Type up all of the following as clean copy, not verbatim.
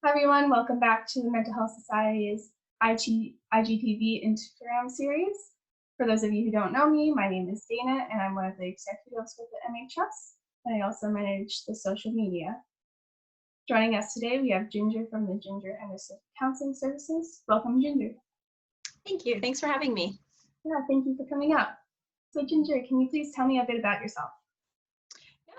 Hi everyone, welcome back to the Mental Health Society's IGTV Instagram series. For those of you who don't know me, my name is Dana and I'm one of the executives with the MHS, and I also manage the social media. Joining us today, we have Ginger from the Ginger Henderson Counselling Services. Welcome, Ginger. Thank you. Thanks for having me. Yeah, thank you for coming up. So Ginger, can you please tell me a bit about yourself?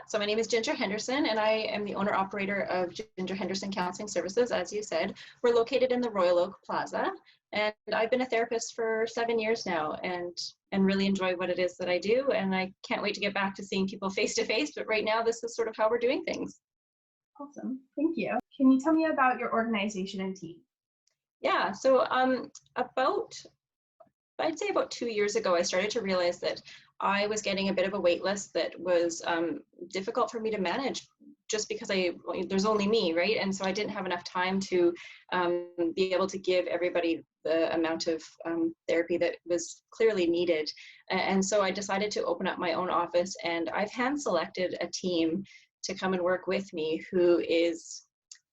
So my name is Ginger Henderson, and I am the owner-operator of Ginger Henderson Counselling Services. As you said, we're located in the Royal Oak Plaza, and I've been a therapist for 7 years now, and really enjoy what it is that I do. And I can't wait to get back to seeing people face to face. But right now, this is sort of how we're doing things. Awesome, thank you. Can you tell me about your organization and team? Yeah. So I'd say about 2 years ago, I started to realize that I was getting a bit of a wait list that was difficult for me to manage, just because there's only me, right? And so I didn't have enough time to be able to give everybody the amount of therapy that was clearly needed. And so I decided to open up my own office, and I've hand selected a team to come and work with me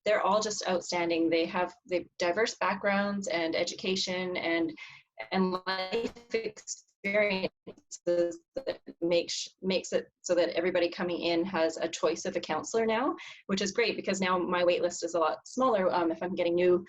they're all just outstanding. They have diverse backgrounds and education and life experiences that makes it so that everybody coming in has a choice of a counselor now, which is great because now my wait list is a lot smaller. If I'm getting new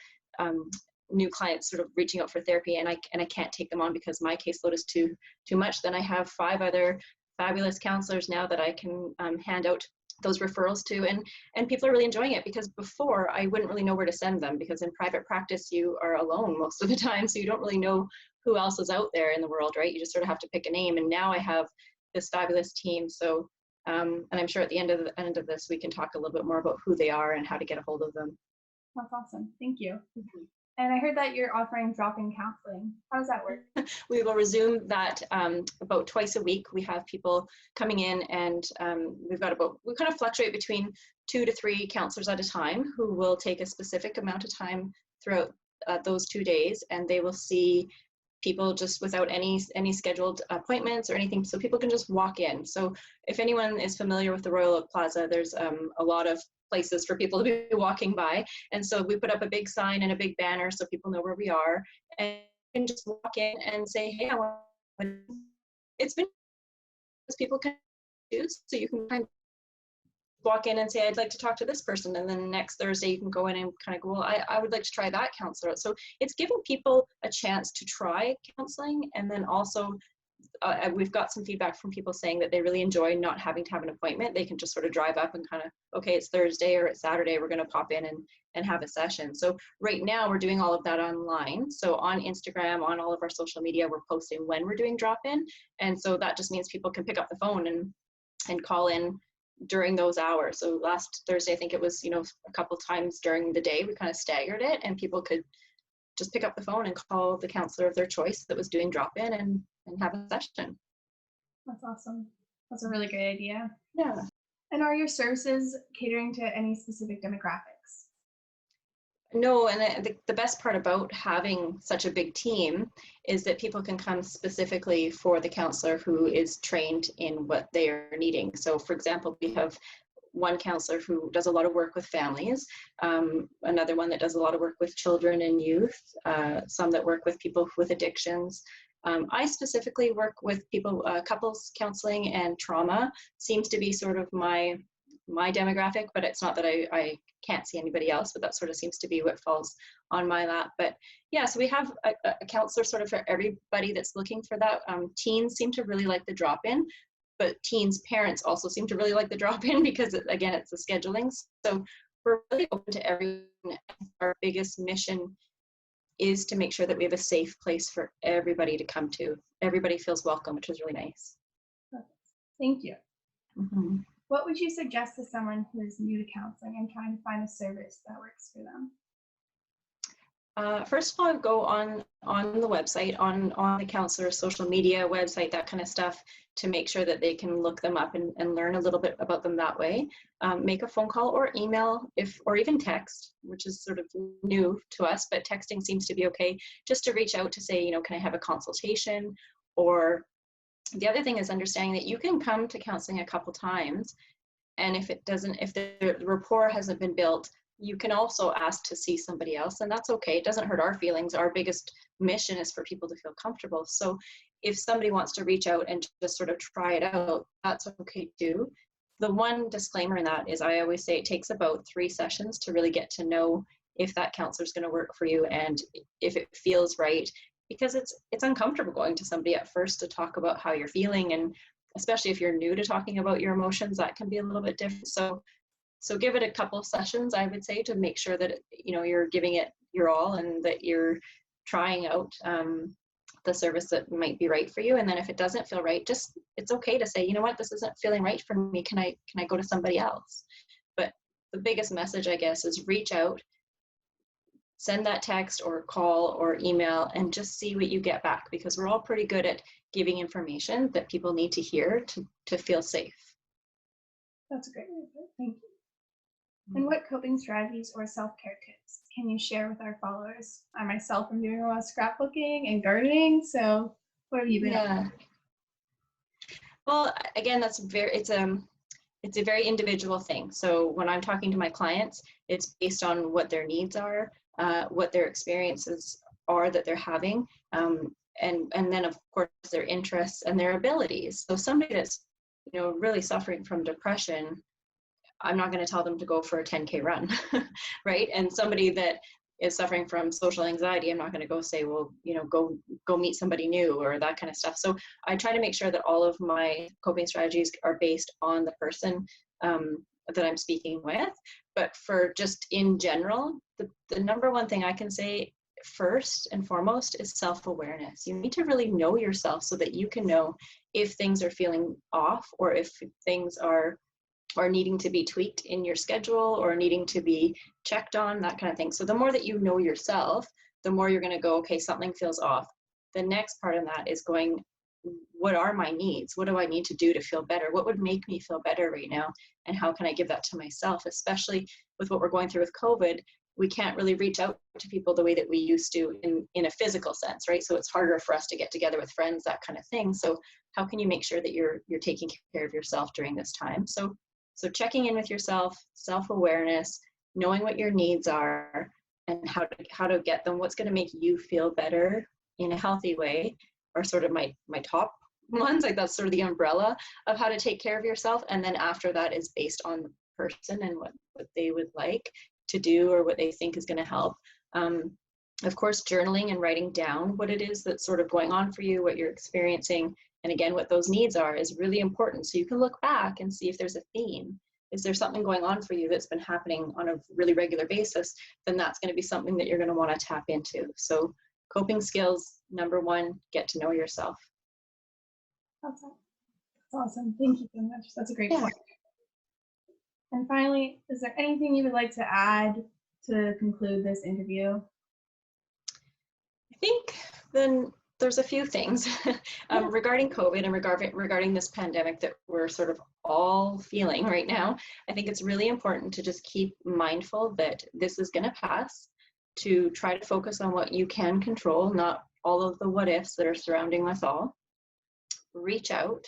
clients sort of reaching out for therapy and I can't take them on because my caseload is too much, then I have 5 other fabulous counselors now that I can hand out those referrals to, and people are really enjoying it, because before I wouldn't really know where to send them, because in private practice you are alone most of the time, so you don't really know who else is out there in the world, right? You just sort of have to pick a name, and now I have this fabulous team. So and I'm sure at the end of this we can talk a little bit more about who they are and how to get a hold of them. That's awesome, thank you. And I heard that you're offering drop-in counseling. How does that work? We will resume that about twice a week. We have people coming in, and we kind of fluctuate between 2 to 3 counselors at a time who will take a specific amount of time throughout those 2 days, and they will see people just without any scheduled appointments or anything, so people can just walk in. So if anyone is familiar with the Royal Oak Plaza, there's a lot of places for people to be walking by, and so we put up a big sign and a big banner so people know where we are, and you can just walk in and say, hey, it's been, people can choose, so you can kind of walk in and say, I'd like to talk to this person, and then next Thursday you can go in and kind of go, well, I would like to try that counselor. So it's giving people a chance to try counseling, and then also we've got some feedback from people saying that they really enjoy not having to have an appointment. They can just sort of drive up and kind of, okay, it's Thursday or it's Saturday, we're going to pop in and have a session. So right now we're doing all of that online. So on Instagram, on all of our social media, we're posting when we're doing drop-in. And so that just means people can pick up the phone and call in during those hours. So last Thursday, I think it was, a couple times during the day, we kind of staggered it, and people could just pick up the phone and call the counselor of their choice that was doing drop-in and have a session. That's awesome. That's a really great idea. Yeah. And are your services catering to any specific demographics? No, and the best part about having such a big team is that people can come specifically for the counselor who is trained in what they are needing. So for example, we have one counselor who does a lot of work with families, another one that does a lot of work with children and youth, some that work with people with addictions. I specifically work with people, couples counseling, and trauma seems to be sort of my demographic, but it's not that I can't see anybody else, but that sort of seems to be what falls on my lap. But yeah, so we have a counselor sort of for everybody that's looking for that. Teens seem to really like the drop-in, but teens' parents also seem to really like the drop-in because, again, it's the scheduling. So we're really open to everyone. Our biggest mission is to make sure that we have a safe place for everybody to come to. Everybody feels welcome, which is really nice. Thank you. Mm-hmm. What would you suggest to someone who is new to counseling and trying to find a service that works for them? First of all, go on the website, on the counselor's social media website, that kind of stuff, to make sure that they can look them up and learn a little bit about them that way. Make a phone call or email, or even text, which is sort of new to us, but texting seems to be okay, just to reach out to say, can I have a consultation? Or the other thing is understanding that you can come to counseling a couple times, and if the rapport hasn't been built, you can also ask to see somebody else, and that's okay. It doesn't hurt our feelings. Our biggest mission is for people to feel comfortable. So if somebody wants to reach out and just sort of try it out, that's okay too. The one disclaimer in that is I always say it takes about 3 sessions to really get to know if that counselor is going to work for you and if it feels right, because it's uncomfortable going to somebody at first to talk about how you're feeling, and especially if you're new to talking about your emotions, that can be a little bit different. So give it a couple of sessions, I would say, to make sure that you're giving it your all and that you're trying out the service that might be right for you. And then if it doesn't feel right, it's okay to say, you know what, this isn't feeling right for me. Can I go to somebody else? But the biggest message, I guess, is reach out, send that text or call or email, and just see what you get back, because we're all pretty good at giving information that people need to hear to feel safe. That's a great idea. Thank you. And what coping strategies or self-care tips can you share with our followers? I myself am doing a lot of scrapbooking and gardening, so what have you been up to? Well, again, it's a very individual thing. So when I'm talking to my clients, it's based on what their needs are, what their experiences are that they're having, and then of course their interests and their abilities. So somebody that's really suffering from depression, I'm not going to tell them to go for a 10K run, right? And somebody that is suffering from social anxiety, I'm not going to go say, well, go meet somebody new or that kind of stuff. So I try to make sure that all of my coping strategies are based on the person that I'm speaking with. But for just in general, the number one thing I can say first and foremost is self-awareness. You need to really know yourself so that you can know if things are feeling off or if things are needing to be tweaked in your schedule or needing to be checked on, that kind of thing. So the more that you know yourself, the more you're going to go, okay, something feels off. The next part of that is going, what are my needs? What do I need to do to feel better? What would make me feel better right now? And how can I give that to myself? Especially with what we're going through with COVID, we can't really reach out to people the way that we used to in a physical sense, right? So it's harder for us to get together with friends, that kind of thing. So how can you make sure that you're taking care of yourself during this time? So checking in with yourself, self-awareness, knowing what your needs are and how to get them, what's going to make you feel better in a healthy way, are sort of my top ones. Like that's sort of the umbrella of how to take care of yourself. And then after that is based on the person and what they would like to do or what they think is going to help. Of course, journaling and writing down what it is that's sort of going on for you, what you're experiencing, and again, what those needs are is really important. So you can look back and see if there's a theme. Is there something going on for you that's been happening on a really regular basis? Then that's going to be something that you're going to want to tap into. So coping skills, number one, get to know yourself. That's awesome. Thank you so much. That's a great point. And finally, is there anything you would like to add to conclude this interview? I think then there's a few things regarding COVID and regarding this pandemic that we're sort of all feeling right now. I think it's really important to just keep mindful that this is going to pass, to try to focus on what you can control, not all of the what ifs that are surrounding us all. Reach out,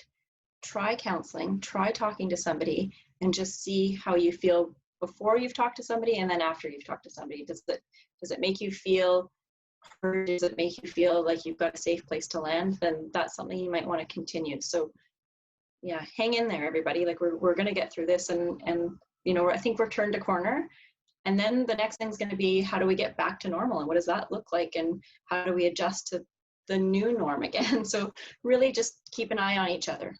try counseling, try talking to somebody, and just see how you feel before you've talked to somebody and then after you've talked to somebody. Does it make you feel heard? Does it make you feel like you've got a safe place to land? Then that's something you might want to continue. So yeah, hang in there, everybody. Like we're going to get through this, and I think we're turned a corner. And then the next thing's going to be, how do we get back to normal, and what does that look like, and how do we adjust to the new norm again? So really just keep an eye on each other.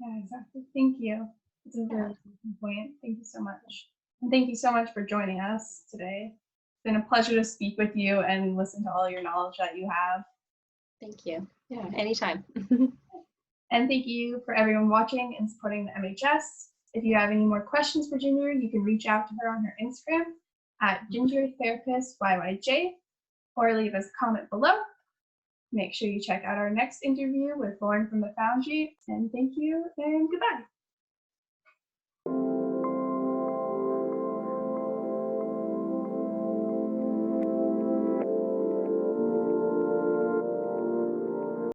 Yeah, exactly. Thank you. It's a very important point. Thank you so much. And thank you so much for joining us today. It's been a pleasure to speak with you and listen to all your knowledge that you have. Thank you. Yeah, anytime. And thank you for everyone watching and supporting the MHS. If you have any more questions for Ginger, you can reach out to her on her Instagram at gingertherapistyyj or leave us a comment below. Make sure you check out our next interview with Lauren from the Foundry. And thank you and goodbye.